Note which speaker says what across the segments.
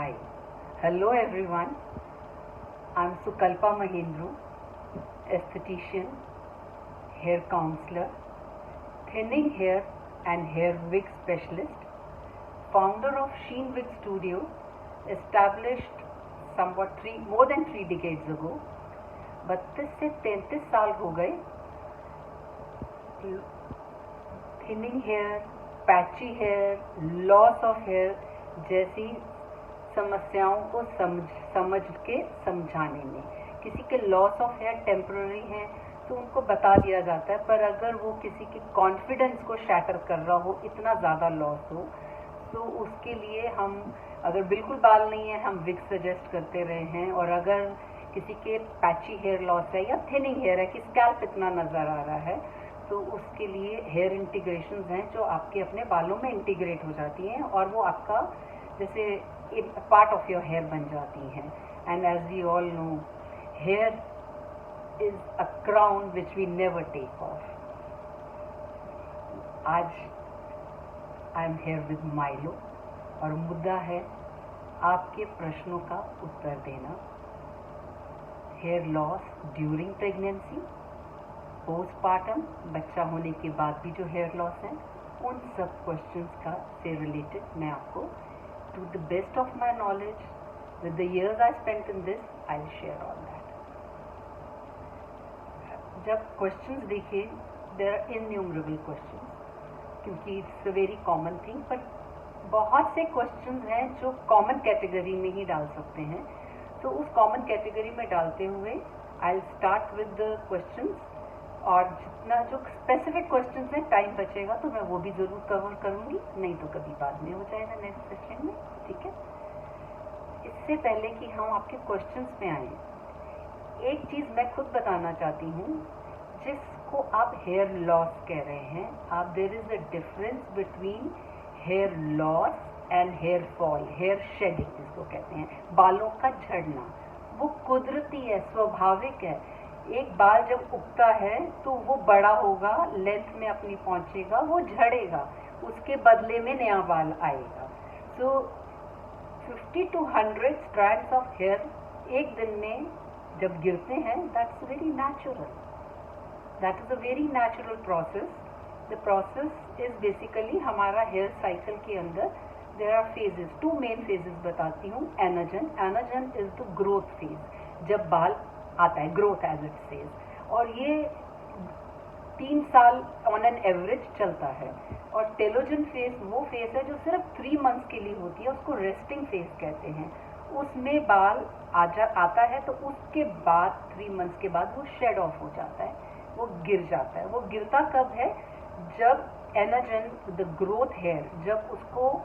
Speaker 1: Hi. Hello everyone. I'm Sukalpa Mahindru, esthetician, hair counselor, thinning hair and hair wig specialist, founder of Sheen Wig Studio, established more than 3 decades ago. 32 से 33 साल हो गए thinning hair, patchy hair, loss of hair जैसी समस्याओं को समझ के समझाने में। किसी के लॉस ऑफ हेयर टेम्पररी है तो उनको बता दिया जाता है, पर अगर वो किसी के कॉन्फिडेंस को शैटर कर रहा हो, इतना ज़्यादा लॉस हो, तो उसके लिए हम अगर बिल्कुल बाल नहीं है हम विग सजेस्ट करते रहे हैं। और अगर किसी के पैची हेयर लॉस है या थिनिंग हेयर है कि स्कैल्प इतना नज़र आ रहा है, तो उसके लिए हेयर इंटीग्रेशंस हैं जो आपके अपने बालों में इंटीग्रेट हो जाती हैं और वो आपका जैसे एक पार्ट ऑफ योर हेयर बन जाती हैं। And as we all know, hair is a crown which we never take off. आज I am here with Mylo और मुद्दा है आपके प्रश्नों का उत्तर देना। Hair loss during pregnancy, postpartum, बच्चा होने के बाद भी जो हेयर लॉस है, उन सब क्वेश्चंस का से रिलेटेड मैं आपको to the best of my knowledge, with the years I spent in this, I'll share all that. जब questions देखें, there are innumerable questions, क्योंकि it's a very common thing, पर बहुत से questions हैं जो common category में ही डाल सकते हैं। तो उस common category में डालते हुए I'll start with the questions, और जितना जो स्पेसिफिक क्वेश्चंस हैं टाइम बचेगा तो मैं वो भी ज़रूर कवर करूँगी, नहीं तो कभी बाद में हो जाएगा नेक्स्ट सेशन में, ठीक है। इससे पहले कि हम आपके क्वेश्चंस में आए, एक चीज़ मैं खुद बताना चाहती हूँ, जिसको आप हेयर लॉस कह रहे हैं, आप there is a difference between hair loss and hair fall, hair shedding जिसको कहते हैं, बालों का झड़ना। वो कुदरती है, स्वाभाविक है। एक बाल जब उगता है तो वो बड़ा होगा, लेंथ में अपनी पहुंचेगा, वो झड़ेगा, उसके बदले में नया बाल आएगा। So 50 to 100 strands of hair एक दिन में जब गिरते हैं, that's very natural, that is a very natural process. The process is basically हमारा हेयर साइकिल के अंदर there are phases, 2 main phases बताती हूँ। Anagen is the growth phase, जब बाल आता है, ग्रोथ एज इट सेज, और ये 3 साल ऑन एन एवरेज चलता है। और टेलोजन फेज वो फेज है जो सिर्फ 3 मंथ्स के लिए होती है, उसको रेस्टिंग फेज कहते हैं। उसमें बाल आता है तो उसके बाद 3 मंथ्स के बाद वो शेड ऑफ हो जाता है, वो गिर जाता है। वो गिरता कब है? जब एनाजन, द ग्रोथ हेयर, जब उसको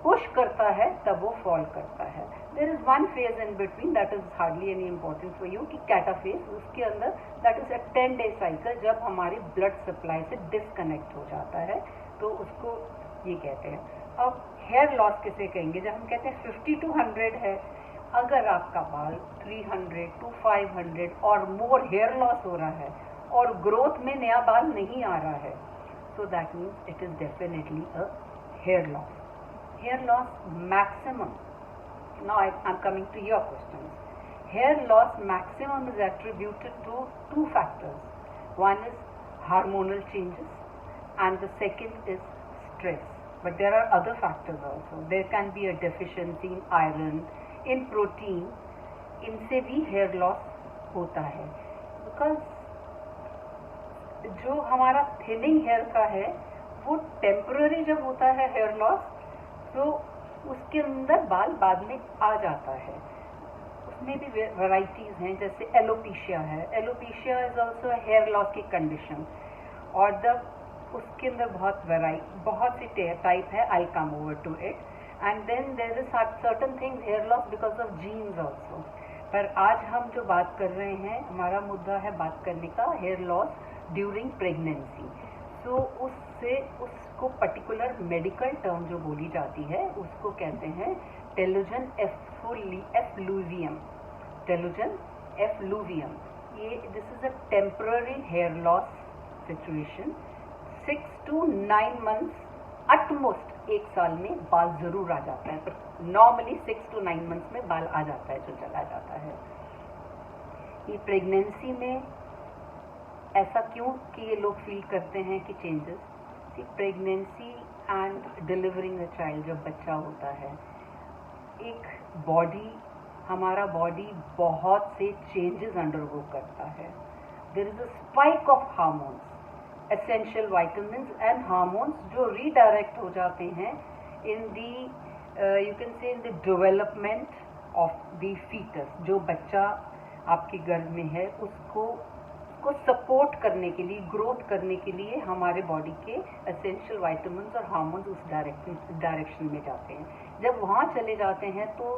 Speaker 1: पुश करता है तब वो फॉल करता है। There is one phase in between that is hardly any important for you, कि कैटाफेज, उसके अंदर that is a 10-day cycle, जब हमारी ब्लड सप्लाई से डिस्कनेक्ट हो जाता है, तो उसको ये कहते हैं। अब हेयर लॉस किसे कहेंगे? जब हम कहते हैं 50 to 100 है, अगर आपका बाल 300 to 500 और मोर हेयर लॉस हो रहा है और ग्रोथ में नया बाल नहीं आ रहा है, so that means it is definitely a hair loss. Hair loss maximum. Now I'm coming to your questions. Hair loss maximum is attributed to 2 factors. One is hormonal changes and the second is stress. But there are other factors also. There can be a deficiency in iron, in protein. इनसे भी hair loss होता है, because जो हमारा thinning hair का है वो temporary जब होता है हेयर लॉस, तो उसके अंदर बाल बाद में आ जाता है। उसमें भी वैराइटीज़ हैं, जैसे एलोपेशिया है। Alopecia is also hair loss की कंडीशन, और जब उसके अंदर बहुत सी टाइप है, I come over to it. And then there is certain things hair loss because of genes also. पर आज हम जो बात कर रहे हैं, हमारा मुद्दा है बात करने का हेयर लॉस ड्यूरिंग प्रेगनेंसी। सो उसको पर्टिकुलर मेडिकल टर्म जो बोली जाती है उसको कहते हैं टेलोजन एफ्लूवियम। टेलोजन एफ्लूवियम, ये this is a temporary hair loss situation, 6 to 9 months at most 1 साल में बाल जरूर आ जाता है, पर नॉर्मली 6 to 9 मंथ्स में बाल आ जाता है जो चला जाता है। ये प्रेगनेंसी में ऐसा क्यों कि ये लोग फील करते हैं कि changes, pregnancy and delivering a child, जब बच्चा होता है एक बॉडी, हमारा बॉडी बहुत से चेंजेस अंडरगो करता है। There is a spike of hormones, essential vitamins and hormones जो रीडायरेक्ट हो जाते हैं in the you can say in the development of the fetus. जो बच्चा आपके गर्भ में है उसको सपोर्ट करने के लिए, ग्रोथ करने के लिए हमारे बॉडी के एसेंशियल वाइटामिन्स और हार्मोन्स उस डायरेक्शन में जाते हैं। जब वहाँ चले जाते हैं तो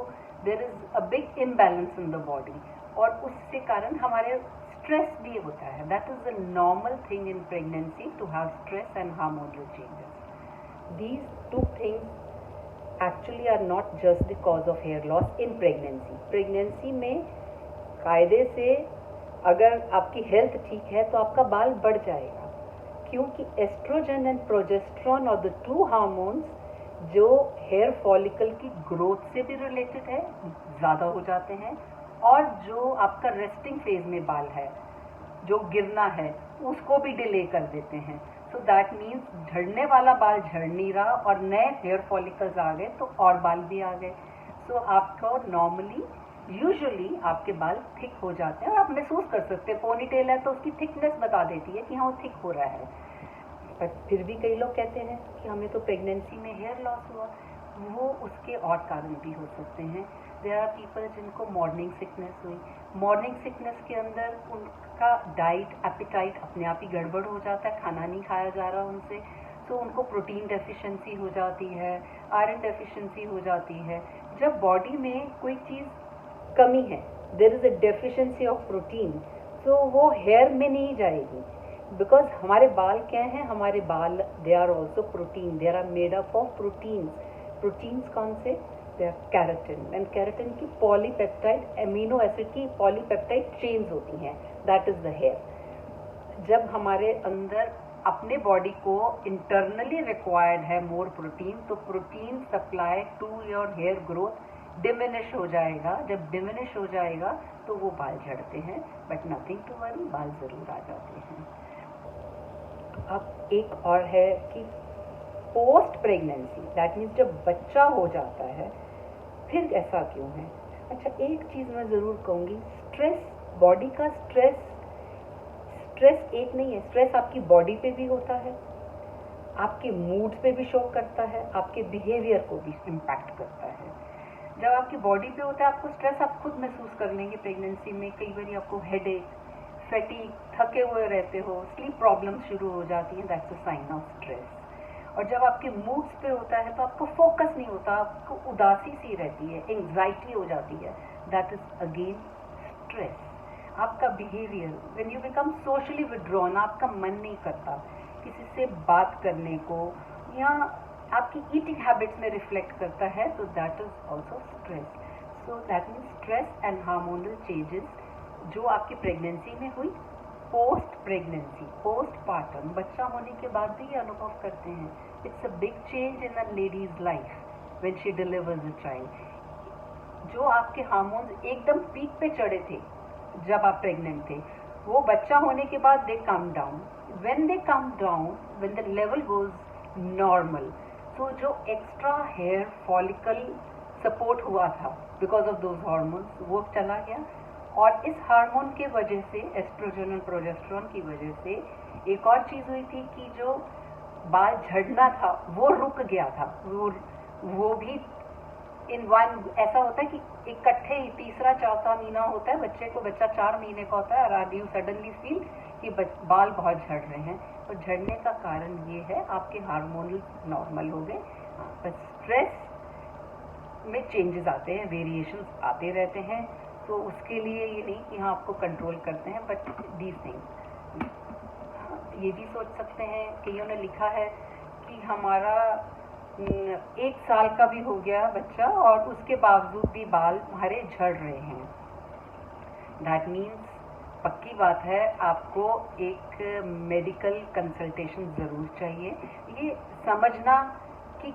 Speaker 1: there is a big imbalance in the body, और उसके कारण हमारे स्ट्रेस भी होता है। That is the normal thing in pregnancy to have stress and hormonal changes. These two things actually are not just the cause of hair loss in pregnancy. Pregnancy में कायदे से अगर आपकी हेल्थ ठीक है तो आपका बाल बढ़ जाएगा, क्योंकि एस्ट्रोजन एंड प्रोजेस्टेरॉन और द टू हार्मोन्स जो हेयर फॉलिकल की ग्रोथ से भी रिलेटेड है, ज़्यादा हो जाते हैं, और जो आपका रेस्टिंग फेज में बाल है, जो गिरना है, उसको भी डिले कर देते हैं। सो दैट मीन्स झड़ने वाला बाल झड़ नहीं रहा और नए हेयर फॉलिकल्स आ गए तो और बाल भी आ गए। सो आपको नॉर्मली यूजुअली आपके बाल थिक हो जाते हैं और आप महसूस कर सकते हैं। पोनीटेल है तो उसकी थिकनेस बता देती है कि हाँ वो थिक हो रहा है। पर फिर भी कई लोग कहते हैं कि हमें तो प्रेगनेंसी में हेयर लॉस हुआ। वो उसके और कारण भी हो सकते हैं। देयर आर पीपल जिनको मॉर्निंग सिकनेस हुई। मॉर्निंग सिकनेस के अंदर उनका डाइट एपिटाइट अपने आप ही गड़बड़ हो जाता है, खाना नहीं खाया जा रहा उनसे, तो उनको प्रोटीन डेफिशिएंसी हो जाती है, आयरन डेफिशिएंसी हो जाती है। जब बॉडी में कोई चीज़ कमी है, there is a deficiency of protein, तो वो हेयर में नहीं जाएगी। बिकॉज हमारे बाल क्या हैं, हमारे बाल they are also protein, they are made up of proteins. Proteins कौन से? They are keratin, and keratin की पॉलीपेप्टाइड, एमिनो एसिड की पॉलीपेप्टाइड चेन्स होती हैं, दैट इज द हेयर। जब हमारे अंदर अपने बॉडी को इंटरनली रिक्वायर्ड है मोर प्रोटीन, तो protein supply to your hair growth diminish हो जाएगा। जब डिमिनिश हो जाएगा तो वो बाल झड़ते हैं, बट नथिंग टू वरी, बाल जरूर आ जाते हैं। अब एक और है कि पोस्ट प्रेगनेंसी, दैट मीन्स जब बच्चा हो जाता है फिर ऐसा क्यों है। अच्छा, एक चीज़ मैं ज़रूर कहूँगी, स्ट्रेस, बॉडी का स्ट्रेस एक नहीं है, स्ट्रेस आपकी बॉडी पे भी होता है, आपके मूड पे भी शो करता है, आपके बिहेवियर को भी इम्पैक्ट करता है। जब आपकी बॉडी पे होता है आपको स्ट्रेस, आप खुद महसूस कर लेंगे प्रेगनेंसी में। कई बार आपको हेडेक, फैटीग, थके हुए रहते हो, स्लीप प्रॉब्लम शुरू हो जाती है, that's a sign of stress. और जब आपके मूड्स पे होता है तो आपको फोकस नहीं होता, आपको उदासी सी रहती है, एंग्जाइटी हो जाती है, दैट इज अगेन स्ट्रेस। आपका behaviour, when you become socially withdrawn, आपका मन नहीं करता किसी से बात करने को, या आपकी ईटिंग हैबिट्स में रिफ्लेक्ट करता है, तो that is also stress. So that means stress and hormonal changes जो आपकी प्रेगनेंसी में हुई, पोस्ट प्रेगनेंसी, पोस्ट पार्टम, बच्चा होने के बाद भी ये अनुभव करते हैं। It's a big change in a ladies life when she delivers a child. जो आपके हार्मोन्स एकदम पीक पे चढ़े थे जब आप प्रेग्नेंट थे, वो बच्चा होने के बाद they come down. When they come down, when the level goes normal, तो जो एक्स्ट्रा हेयर फॉलिकल सपोर्ट हुआ था बिकॉज ऑफ दोज हार्मोन्स, वो चला गया। और इस हार्मोन के वजह से, एस्ट्रोजन और प्रोजेस्टेरॉन की वजह से, एक और चीज़ हुई थी कि जो बाल झड़ना था वो रुक गया था। वो भी इन वन, ऐसा होता है कि इकट्ठे ही तीसरा चौथा महीना होता है बच्चे को, बच्चा 4 महीने का होता है, और यू सडनली फील कि बाल बहुत झड़ रहे हैं। और झड़ने का कारण ये है आपके हार्मोनल नॉर्मल हो गए, बस स्ट्रेस में चेंजेस आते हैं, वेरिएशंस आते रहते हैं। तो उसके लिए ये नहीं कि हाँ आपको कंट्रोल करते हैं, बट दीज थिंग्स। ये भी सोच सकते हैं, कईयों ने लिखा है कि हमारा 1 साल का भी हो गया बच्चा और उसके बावजूद भी बाल हमारे झड़ रहे हैं। दैट मीन्स पक्की बात है, आपको एक मेडिकल कंसल्टेशन ज़रूर चाहिए। ये समझना कि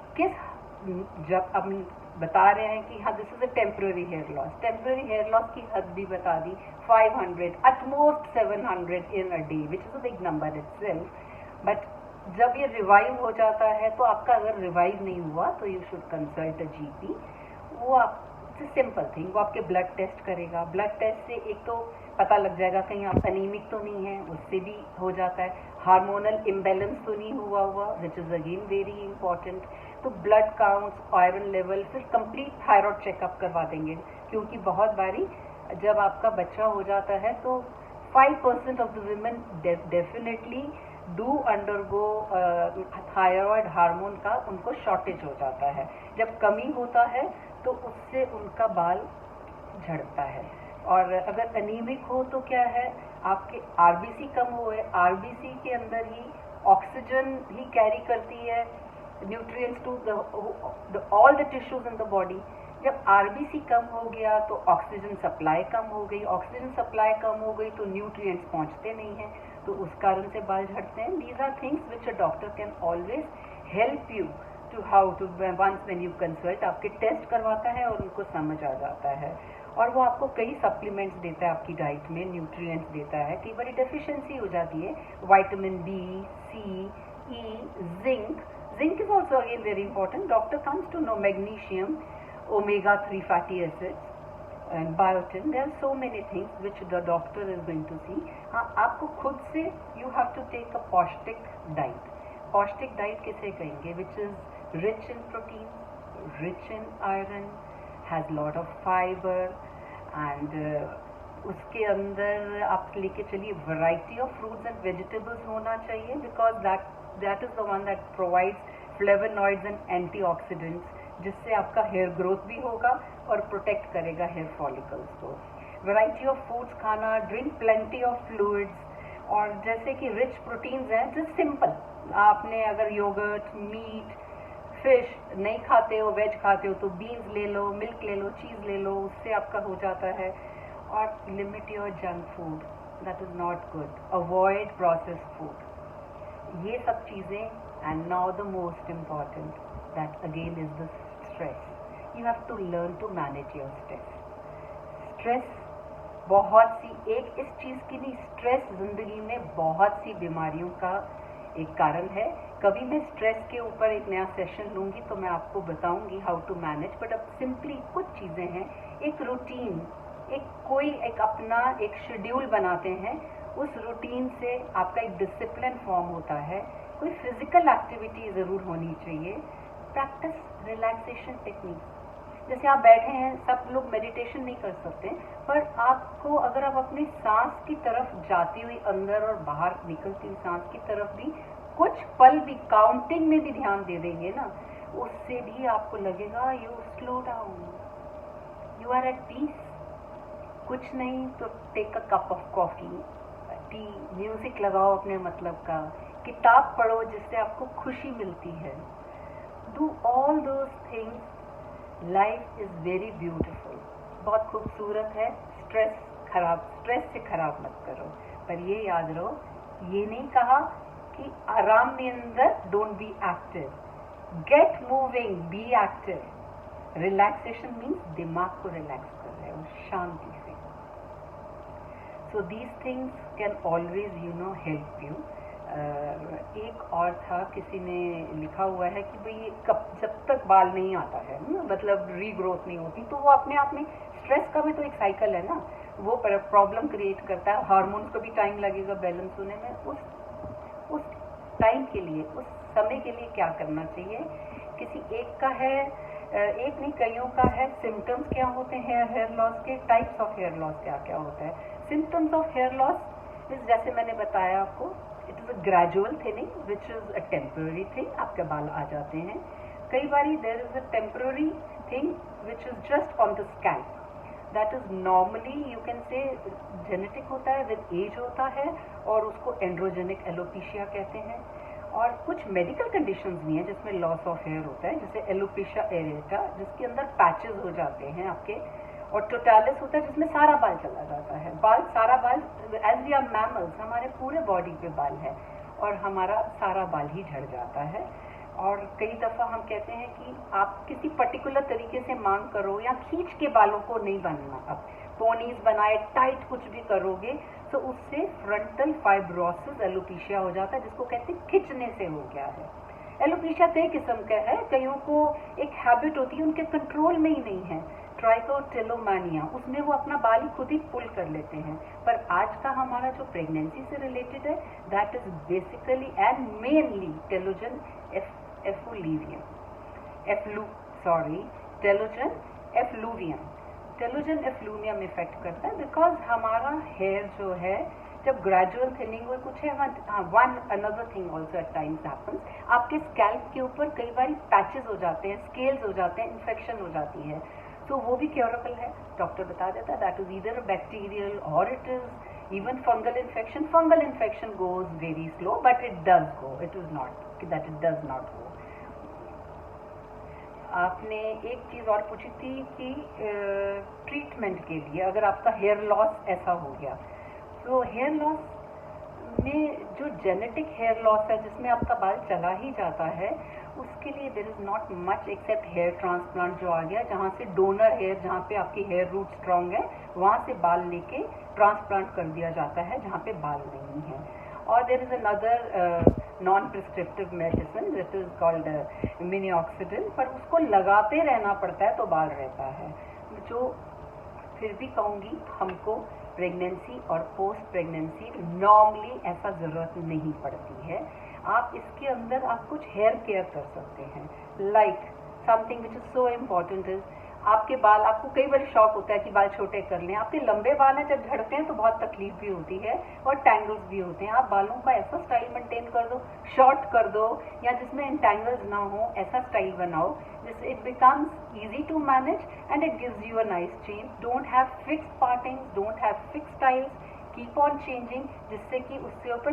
Speaker 1: जब हम बता रहे हैं कि हाँ this is a temporary hair loss, temporary hair loss की हद भी बता दी 500 atmost 700 in a day which is a big number itself. But जब ये रिवाइव हो जाता है तो आपका अगर रिवाइव नहीं हुआ तो you should consult a GP. वो आप सिंपल थिंग, वो आपके ब्लड टेस्ट करेगा। ब्लड टेस्ट से एक तो पता लग जाएगा कहीं आप एनीमिक तो नहीं है, उससे भी हो जाता है। हार्मोनल इम्बैलेंस तो नहीं हुआ which is again very important. तो ब्लड काउंट्स, आयरन लेवल, फिर कंप्लीट थायराइड चेकअप करवा देंगे, क्योंकि बहुत बारी जब आपका बच्चा हो जाता है तो 5% of the women definitely do undergo thyroid hormone का उनको शॉर्टेज हो जाता है। जब कमी होता है तो उससे उनका बाल झड़ता है। और अगर एनीमिक हो तो क्या है, आपके आरबीसी कम हुए, आरबीसी के अंदर ही ऑक्सीजन ही कैरी करती है nutrients to all the tissues in the body. जब आरबीसी कम हो गया तो ऑक्सीजन सप्लाई कम हो गई, ऑक्सीजन सप्लाई कम हो गई तो न्यूट्रिएंट्स पहुंचते नहीं हैं, तो उस कारण से बाल झड़ते हैं। These are things which a doctor can always help you to how to once when you consult. आपके टेस्ट करवाता है और उनको समझ आ जाता है, और वो आपको कई सप्लीमेंट्स देता है आपकी डाइट में, न्यूट्रिएंट्स देता है। कई बार डेफिशिएंसी हो जाती है, vitamin B, C, E, zinc is also again very important. Doctor comes to know magnesium, omega-3 fatty acids and biotin. There are so many things which the doctor is going to see. हाँ, आपको खुद से you have to take a पौष्टिक diet. पौष्टिक diet किसे कहेंगे? Which is rich in protein, rich in iron, has lot of fiber and उसके अंदर आप लेके चलिए variety of fruits and vegetables होना चाहिए, because that is the one that provides flavonoids and antioxidants, जिससे आपका हेयर ग्रोथ भी होगा और प्रोटेक्ट करेगा हेयर फॉलिकल्स को। वैरायटी ऑफ फूड्स खाना, ड्रिंक प्लेंटी ऑफ फ्लूइड्स, और जैसे कि रिच प्रोटीन्स हैं, जस्ट सिंपल, आपने अगर योगर्ट, मीट, फिश नहीं खाते हो, वेज खाते हो तो बीन्स ले लो, मिल्क ले लो, चीज़ ले लो, उससे आपका हो जाता है। और limit your junk food, that is not good, avoid processed food, ये सब चीज़ें। And now the most important, that again is the stress. You have to learn to manage your stress. Stress बहुत सी, एक इस चीज़ की नहीं, स्ट्रेस जिंदगी में बहुत सी बीमारियों का एक कारण है। कभी मैं स्ट्रेस के ऊपर एक नया सेशन लूँगी तो मैं आपको बताऊँगी हाउ टू मैनेज। बट अब सिंपली कुछ चीज़ें हैं, एक रूटीन, एक अपना एक शेड्यूल बनाते हैं, उस रूटीन से आपका एक डिसिप्लिन फॉर्म होता है। कोई फिजिकल एक्टिविटी ज़रूर होनी चाहिए। प्रैक्टिस रिलैक्सेशन टेक्निक, जैसे आप बैठे हैं, सब लोग मेडिटेशन नहीं कर सकते, पर आपको अगर आप अपनी सांस की तरफ जाती हुई अंदर और बाहर निकलती हुई सांस की तरफ भी कुछ पल भी काउंटिंग में भी ध्यान दे देंगे ना, उससे भी आपको लगेगा you slow down, you are at peace. कुछ नहीं तो take a cup of coffee, tea, music लगाओ अपने मतलब का, किताब पढ़ो जिससे आपको खुशी मिलती है। Do all those things, life is very beautiful, बहुत खूबसूरत है। स्ट्रेस से खराब मत करो, पर ये याद रहो, ये नहीं कहा कि आराम में अंदर don't be active, get moving, be active. Relaxation means दिमाग को रिलैक्स कर रहे हो शांति से। So these things can always help you. एक और था, किसी ने लिखा हुआ है कि भाई जब तक बाल नहीं आता है, मतलब रीग्रोथ नहीं होती, तो वो अपने आप में स्ट्रेस का भी तो एक साइकिल है ना, वो प्रॉब्लम क्रिएट करता है। हार्मोन्स को भी टाइम लगेगा बैलेंस होने में। उस टाइम के लिए, उस समय के लिए क्या करना चाहिए? किसी एक का है, एक नहीं कईयों का है। सिम्टम्स क्या होते हैं हेयर लॉस के? टाइप्स ऑफ हेयर लॉस क्या क्या होता है? Symptoms of hair loss is, जैसे मैंने बताया आपको, it is a gradual thinning which is a temporary thing, आपके बाल आ जाते हैं। कई बारी there is a temporary thing which is just on the scalp, that is normally you can say genetic होता है, विद एज होता है, और उसको एंड्रोजेनिक एलोपेशिया कहते हैं। और कुछ मेडिकल कंडीशंस भी हैं जिसमें लॉस ऑफ हेयर होता है, जैसे एलोपेशिया एरेटा, जिसके अंदर पैचेस हो जाते हैं आपके, और टोटालिस होता है जिसमें सारा बाल चला जाता है। सारा बाल, एज वी आर मैमल्स, हमारे पूरे बॉडी पे बाल है और हमारा सारा बाल ही झड़ जाता है। और कई दफ़ा हम कहते हैं कि आप किसी पर्टिकुलर तरीके से मांग करो या खींच के बालों को नहीं बांधना। अब पोनीज बनाए टाइट कुछ भी करोगे तो उससे फ्रंटल फाइब्रोसिस एलोपेशिया हो जाता है, जिसको कहते हैं खिंचने से हो गया है। एलोपेशिया कई किस्म का है, कईयों को एक हैबिट होती है उनके कंट्रोल में ही नहीं है, ट्राइकोटिलोमानिया, उसमें वो अपना बाल ही खुद ही पुल कर लेते हैं। पर आज का हमारा जो प्रेगनेंसी से रिलेटेड है that is basically and mainly telogen effluvium, telogen effluvium effect करता है, बिकॉज हमारा हेयर जो है जब ग्रेजुअल थिनिंग हुई कुछ है। One another thing also eight times happens, आपके स्कैल्प के ऊपर कई बार पैचेस हो जाते हैं, स्केल्स हो जाते हैं, इन्फेक्शन हो जाती है, तो वो भी क्योरेबल है, डॉक्टर बता देता है। दैट इज ईदर बैक्टीरियल और it is even fungal infection. Fungal infection goes very slow but it does go, it is not that it does not go. आपने एक चीज़ और पूछी थी कि ट्रीटमेंट के लिए अगर आपका हेयर लॉस ऐसा हो गया, तो हेयर लॉस में जो जेनेटिक हेयर लॉस है जिसमें आपका बाल चला ही जाता है, उसके लिए there is not much except hair transplant जो आ गया, जहाँ से डोनर हेयर, जहाँ पे आपकी हेयर रूट स्ट्रांग है वहाँ से बाल लेके ट्रांसप्लांट कर दिया जाता है जहाँ पे बाल नहीं है। और there is another non prescriptive medicine this is called minoxidil, पर उसको लगाते रहना पड़ता है तो बाल रहता है। जो फिर भी कहूँगी हमको प्रेगनेंसी और पोस्ट प्रेगनेंसी नॉर्मली ऐसा ज़रूरत नहीं पड़ती है। आप इसके अंदर आप कुछ हेयर केयर कर सकते हैं, like something which is so important is आपके बाल, आपको कई बार शौक होता है कि बाल छोटे कर लें, आपके लंबे बाल हैं, जब झड़ते हैं तो बहुत तकलीफ भी होती है और टैंगल्स भी होते हैं। आप बालों का ऐसा स्टाइल मेंटेन कर दो, शॉर्ट कर दो या जिसमें एंटैंगल्स ना हो, ऐसा स्टाइल बनाओ जिससे it becomes easy to manage and it gives you a nice change. Don't have fix parting, don't have fix styles, keep on changing, जिससे कि उससे ऊपर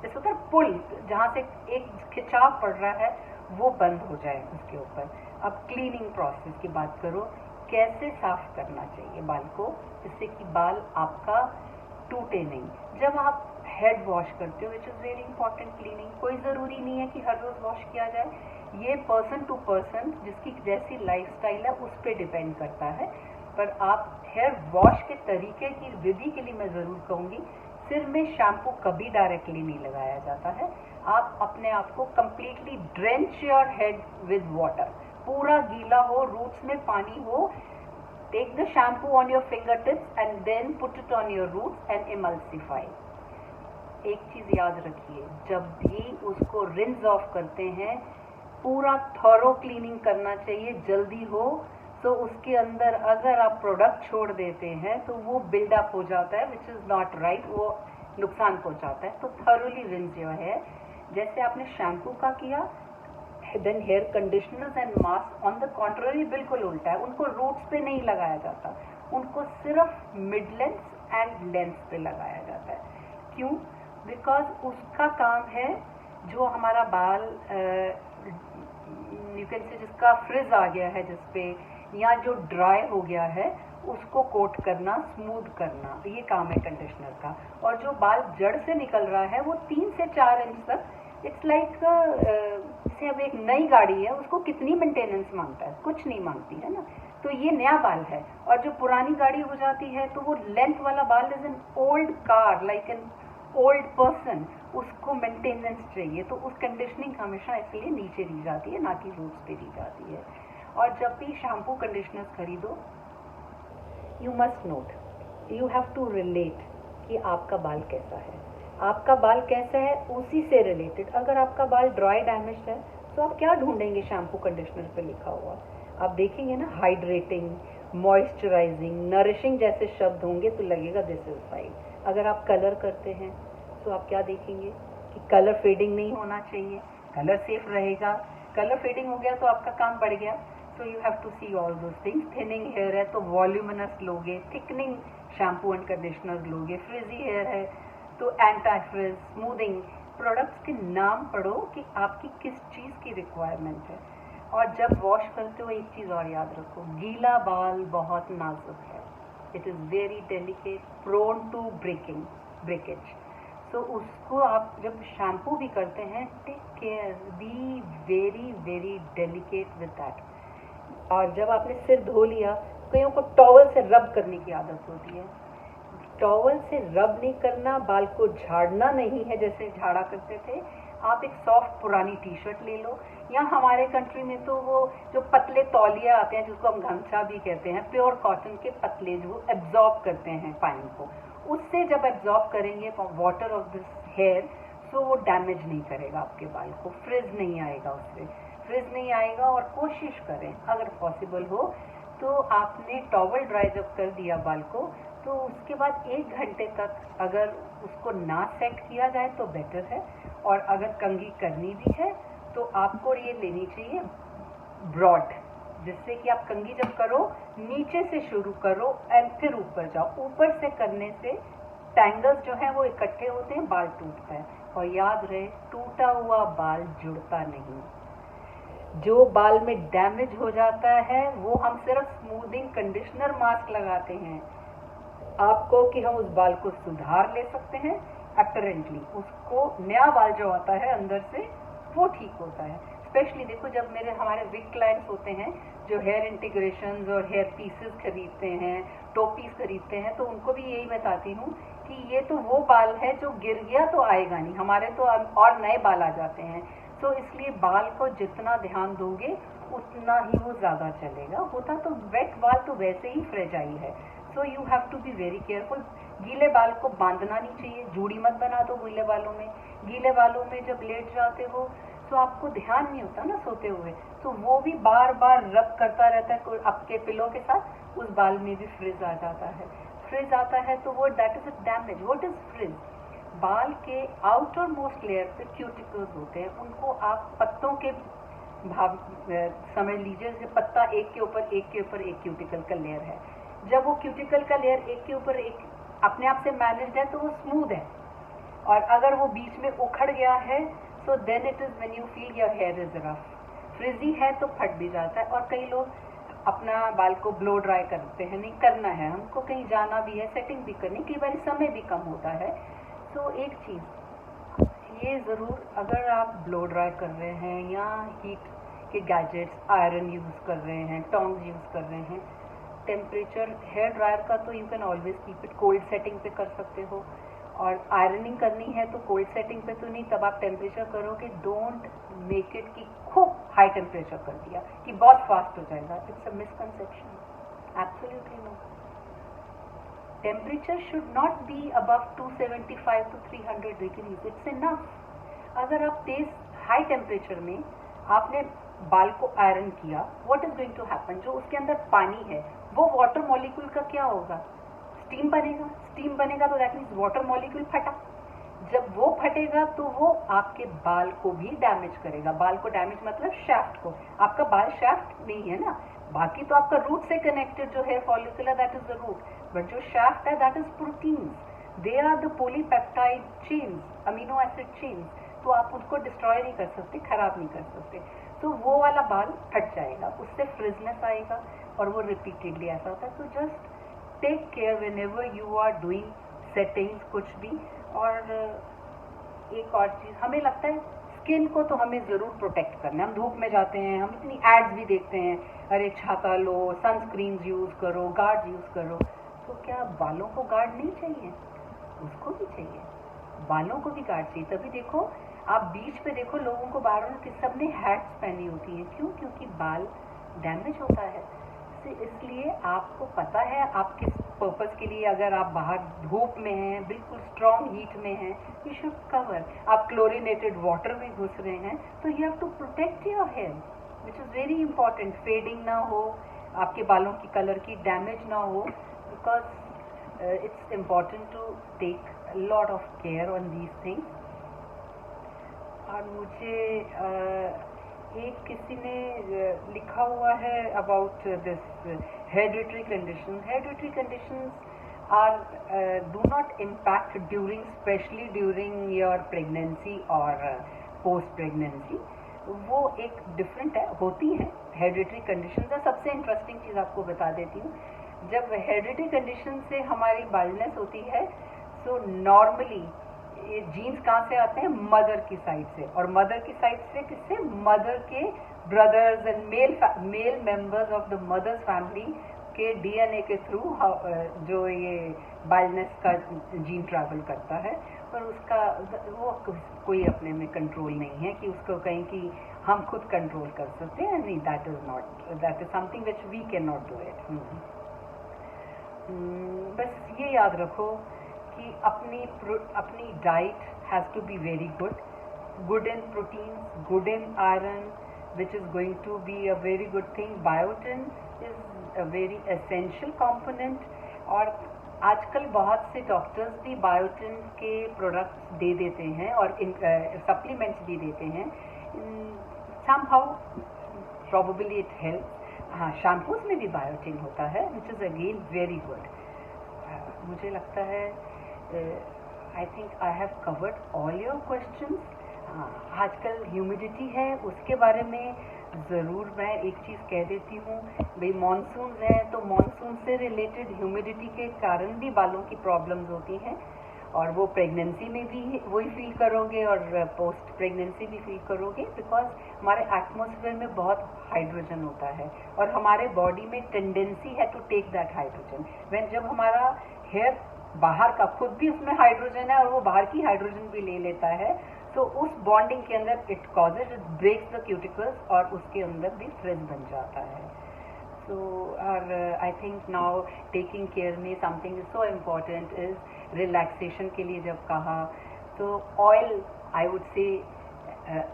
Speaker 1: जैसे होता है पुल, जहाँ से एक खिंचाव पड़ रहा है वो बंद हो जाए उसके ऊपर। अब क्लीनिंग प्रोसेस की बात करो, कैसे साफ करना चाहिए बाल को जिससे कि बाल आपका टूटे नहीं। जब आप हेड वॉश करते हो विच इज़ वेरी इंपॉर्टेंट, क्लीनिंग कोई ज़रूरी नहीं है कि हर रोज़ वॉश किया जाए, ये पर्सन टू पर्सन जिसकी जैसी लाइफस्टाइल है उस पर डिपेंड करता है। पर आप हेयर वॉश के तरीके की विधि के लिए मैं ज़रूर कहूँगी, सिर में शैम्पू कभी डायरेक्टली नहीं लगाया जाता है। आप अपने आप को completely drench your head with water, पूरा गीला हो, रूट्स में पानी हो, take the shampoo on your finger tips and then put it on your roots and emulsify. एक चीज़ याद रखिए, जब भी उसको रिंस ऑफ करते हैं पूरा थॉरो क्लीनिंग करना चाहिए, जल्दी हो तो उसके अंदर अगर आप प्रोडक्ट छोड़ देते हैं तो वो बिल्डअप हो जाता है विच इज़ नॉट राइट, वो नुकसान पहुंचाता है। तो थॉरोली रिंस जो है, जैसे आपने शैम्पू का किया, then hair conditioners and mask on the contrary बिल्कुल उल्टा है, उनको रूट्स पे नहीं लगाया जाता, उनको सिर्फ मिड लेंथ एंड लेंथ पे लगाया जाता है। क्यों? बिकॉज उसका काम है जो हमारा बाल यू कैन से जिसका फ्रिज आ गया है जिसपे, या जो ड्राई हो गया है उसको कोट करना, स्मूथ करना, ये काम है कंडीशनर का। और जो बाल जड़ से निकल रहा है वो 3 से 4 इंच तक, इट्स लाइक जैसे अब एक नई गाड़ी है उसको कितनी मेंटेनेंस मांगता है, कुछ नहीं मांगती है ना, तो ये नया बाल है। और जो पुरानी गाड़ी हो जाती है तो वो लेंथ वाला बाल is an old car, like an old person, उसको मेंटेनेंस चाहिए, तो उस कंडीशनिंग हमेशा इसलिए नीचे दी जाती है, ना कि रूट्स पे दी जाती है। और जब भी शैम्पू कंडीशनर्स खरीदो, you must note, you have to relate कि आपका बाल कैसा है, आपका बाल कैसा है उसी से रिलेटेड। अगर आपका बाल ड्राई डैमेज है तो आप क्या ढूंढेंगे शैम्पू कंडीशनर पे लिखा हुआ, आप देखेंगे ना हाइड्रेटिंग, मॉइस्चराइजिंग, नरिशिंग जैसे शब्द होंगे तो लगेगा दिस इज फाइन। अगर आप कलर करते हैं तो आप क्या देखेंगे कि कलर फेडिंग नहीं होना चाहिए, कलर सेफ रहेगा, कलर फेडिंग हो गया तो आपका काम बढ़ गया। So you have to see all those things. Thinning hair है तो वॉल्यूमिनस लोगे, थिकनिंग शैम्पू एंड कंडीशनर लोगे, फ्रिजी हेयर है तो एंटी फ्रिज, स्मूदिंग प्रोडक्ट्स के नाम पढ़ो कि आपकी किस चीज़ की रिक्वायरमेंट है। और जब वॉश करते हो एक चीज़ और याद रखो, गीला बाल बहुत नाजुक है, it is very delicate, prone to breakage. तो उसको आप जब शैम्पू भी करते हैं, take care, be very very delicate with that. और जब आपने सिर धो लिया, कईयों को टॉवल से रब करने की आदत होती है। टॉवल से रब नहीं करना, बाल को झाड़ना नहीं है जैसे झाड़ा करते थे। आप एक सॉफ्ट पुरानी टी शर्ट ले लो, या हमारे कंट्री में तो वो जो पतले तौलिया आते हैं जिसको हम गमछा भी कहते हैं, प्योर कॉटन के पतले, जो एब्जॉर्ब करते हैं पानी को, उससे जब एब्जॉर्ब करेंगे वाटर ऑफ दिस हेयर, तो वो डैमेज नहीं करेगा आपके बाल को, फ्रिज नहीं आएगा उससे, फ्रिज नहीं आएगा। और कोशिश करें अगर पॉसिबल हो तो आपने टॉवल ड्राई जब कर दिया बाल को, तो उसके बाद 1 घंटे तक अगर उसको ना सेट किया जाए तो बेटर है। और अगर कंघी करनी भी है तो आपको ये लेनी चाहिए ब्रॉड, जिससे कि आप कंघी जब करो नीचे से शुरू करो एंड फिर ऊपर जाओ। ऊपर से करने से टैंगल्स जो हैं वो इकट्ठे होते हैं, बाल टूटता है। और याद रहे, टूटा हुआ बाल जुड़ता नहीं। जो बाल में डैमेज हो जाता है वो हम सिर्फ स्मूदिंग कंडीशनर मास्क लगाते हैं आपको कि हम उस बाल को सुधार ले सकते हैं। अपरेंटली उसको नया बाल जो आता है अंदर से वो ठीक होता है। स्पेशली देखो, जब हमारे विग क्लाइंट्स होते हैं जो हेयर इंटीग्रेशंस और हेयर पीसेस खरीदते हैं, टोपीज खरीदते हैं, तो उनको भी यही बताती हूँ कि ये तो वो बाल है जो गिर गया तो आएगा नहीं, हमारे तो और नए बाल आ जाते हैं। तो इसलिए बाल को जितना ध्यान दोगे उतना ही वो ज़्यादा चलेगा। होता तो वेट बाल तो वैसे ही फ्रेजाइल है, so you have to be very careful. गीले बाल को बांधना नहीं चाहिए, जूड़ी मत बना दो गीले बालों में। गीले बालों में जब लेट जाते हो तो आपको ध्यान नहीं होता ना सोते हुए, तो वो भी बार बार रब करता रहता है आपके पिलो के साथ, उस बाल में भी फ्रिज आ जाता है। फ्रिज आता है तो वो that is a damage. What is fridge? बाल के आउटर मोस्ट लेयर पे क्यूटिकल्स होते हैं, उनको आप पत्तों के भाव समझ लीजिए, जैसे पत्ता एक के ऊपर एक क्यूटिकल का लेयर है। जब वो क्यूटिकल का लेयर एक के ऊपर एक अपने आप से मैनेज्ड है तो वो स्मूथ है, और अगर वो बीच में उखड़ गया है so then it is when you feel your hair is rough. Frizzy है तो फट भी जाता है। और कई लोग अपना बाल को ब्लो ड्राई करते हैं, नहीं करना है हमको, कहीं जाना भी है, सेटिंग भी करनी, कई बार समय भी कम होता है। तो एक चीज़ ये ज़रूर, अगर आप ब्लो ड्राई कर रहे हैं या हीट के गैजेट्स, आयरन यूज़ कर रहे हैं, टोंग्स यूज़ कर रहे हैं, टेम्परेचर हेयर ड्रायर का तो you can always keep it cold setting पे कर सकते हो। और आयरनिंग करनी है तो कोल्ड सेटिंग पे तो नहीं, तब आप टेम्परेचर करोगे, डोंट मेक इट कि खूब हाई टेम्परेचर कर दिया कि बहुत फास्ट हो जाएगा। It's a misconception, absolutely no. Temperature should not be above 275 to 300 degrees, it's enough. अगर आप तेज हाई टेम्परेचर में आपने बाल को आयरन किया, what is going to happen? जो उसके अंदर पानी है वो वाटर मॉलिक्यूल का क्या होगा? स्टीम बनेगा। स्टीम बनेगा तो दैट मीन्स वाटर मॉलिक्यूल फटा। जब वो फटेगा तो वो आपके बाल को भी डैमेज करेगा। बाल को डैमेज मतलब शाफ्ट को। आपका बाल शाफ्ट नहीं है ना, बाकी तो आपका रूट से कनेक्टेड जो हेयर फॉलिकल है that is the root, but जो शाफ्ट है that is proteins, they are the polypeptide chains, amino acid chains. तो आप उसको डिस्ट्रॉय नहीं कर सकते, खराब नहीं कर सकते। तो वो वाला बाल फट जाएगा, उससे फ्रिजनेस आएगा, और वो रिपीटेडली ऐसा होता है। तो just take care whenever you are doing settings कुछ भी। और एक और चीज़, हमें लगता है स्किन को तो हमें ज़रूर प्रोटेक्ट करना है। हम धूप में जाते हैं, हम इतनी एड्स भी देखते हैं, अरे छाता लो, सनस्क्रीन यूज़ करो, गार्ड यूज़ करो। तो क्या बालों को गार्ड नहीं चाहिए? उसको भी चाहिए, बालों को भी गार्ड चाहिए। तभी देखो आप बीच पे देखो लोगों को बाहर के सबने हैट्स पहनी होती हैं, क्यों? क्योंकि बाल डैमेज होता है। इसलिए आपको पता है आप किस पर्पस के लिए, अगर आप बाहर धूप में हैं, बिल्कुल स्ट्रॉन्ग हीट में हैं, यू शुड कवर। आप क्लोरीनेटेड वाटर में घुस रहे हैं तो you have to protect your hair, which is very important. Fading ना हो, आपके बालों की कलर की डैमेज ना हो, because it's important to take lot of care on these things. और मुझे एक किसी ने लिखा हुआ है about this hereditary condition. Hereditary conditions are do not impact during, especially during your pregnancy और पोस्ट प्रेगनेंसी। वो एक डिफरेंट है, होती हैं हेरिडिटरी कंडीशंस। है सबसे इंटरेस्टिंग चीज़ आपको बता देती हूँ, जब हेरिडिटरी कंडीशन से हमारी बाल्डनेस होती है, सो नॉर्मली ये जीन्स कहाँ से आते हैं? मदर की साइड से, और मदर की साइड से किससे? मदर के brothers and male members of the mother's family के डीएनए के थ्रू जो ये बाइलनेस का जीन ट्रैवल करता है, और उसका वो कोई अपने में कंट्रोल नहीं है कि उसको कहें कि हम खुद कंट्रोल कर सकते हैं। नहीं, that is something which we can not do it. बस ये याद रखो कि अपनी diet has to be very good in proteins, good in iron, which is going to be a very good thing. Biotin is a very essential component, और आजकल बहुत से डॉक्टर्स भी बायोटिन के प्रोडक्ट्स दे देते हैं और सप्लीमेंट्स भी देते हैं। somehow probably it helps. हाँ, शैम्पूज में भी बायोटिन होता है, which is again very good. मुझे लगता है I think I have covered all your questions. आजकल ह्यूमिडिटी है, उसके बारे में ज़रूर मैं एक चीज़ कह देती हूँ। भाई मानसून है तो मानसून से रिलेटेड ह्यूमिडिटी के कारण भी बालों की प्रॉब्लम्स होती हैं, और वो प्रेगनेंसी में भी वही फील करोगे और पोस्ट प्रेगनेंसी भी फील करोगे, बिकॉज हमारे एटमॉस्फेयर में बहुत हाइड्रोजन होता है और हमारे बॉडी में टेंडेंसी है टू टेक दैट हाइड्रोजन। जब हमारा हेयर बाहर का खुद भी उसमें हाइड्रोजन है और वो बाहर की हाइड्रोजन भी ले लेता है, तो उस बॉन्डिंग के अंदर इट ब्रेक्स द क्यूटिकल्स और उसके अंदर भी फ्रिज बन जाता है। सो और I think now taking care में something is so important is relaxation के लिए जब कहा तो oil, I would say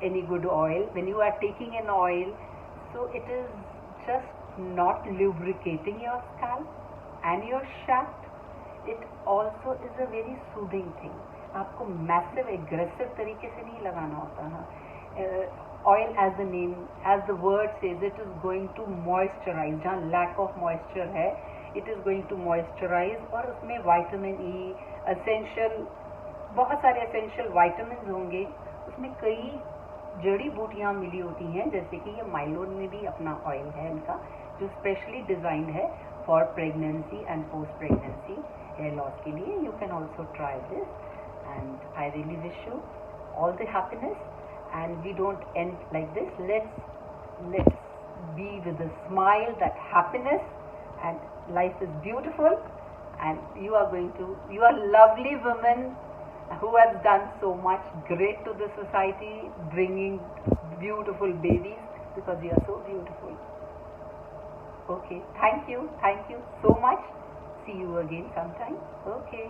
Speaker 1: any good oil, when you are taking an oil, so it is just not lubricating your scalp and your shaft, it also is a very soothing thing. आपको massive aggressive तरीके से नहीं लगाना होता है। Oil as the name, as the word says, it is going to moisturize. जहाँ lack of moisture है, it is going to moisturize, और उसमें विटामिन ई, एसेंशियल, बहुत सारे एसेंशियल विटामिन होंगे। उसमें कई जड़ी बूटियाँ मिली होती हैं, जैसे कि ये माइलोन में भी अपना ऑयल है इनका, जो स्पेशली डिज़ाइंड है for pregnancy and post pregnancy hair loss के लिए। You can also try this, and I really wish you all the happiness, and we don't end like this. Let's be with a smile, that happiness, and life is beautiful, and you are lovely women who have done so much great to the society, bringing beautiful babies, because you are so beautiful. Okay, thank you so much. See you again sometime. Okay.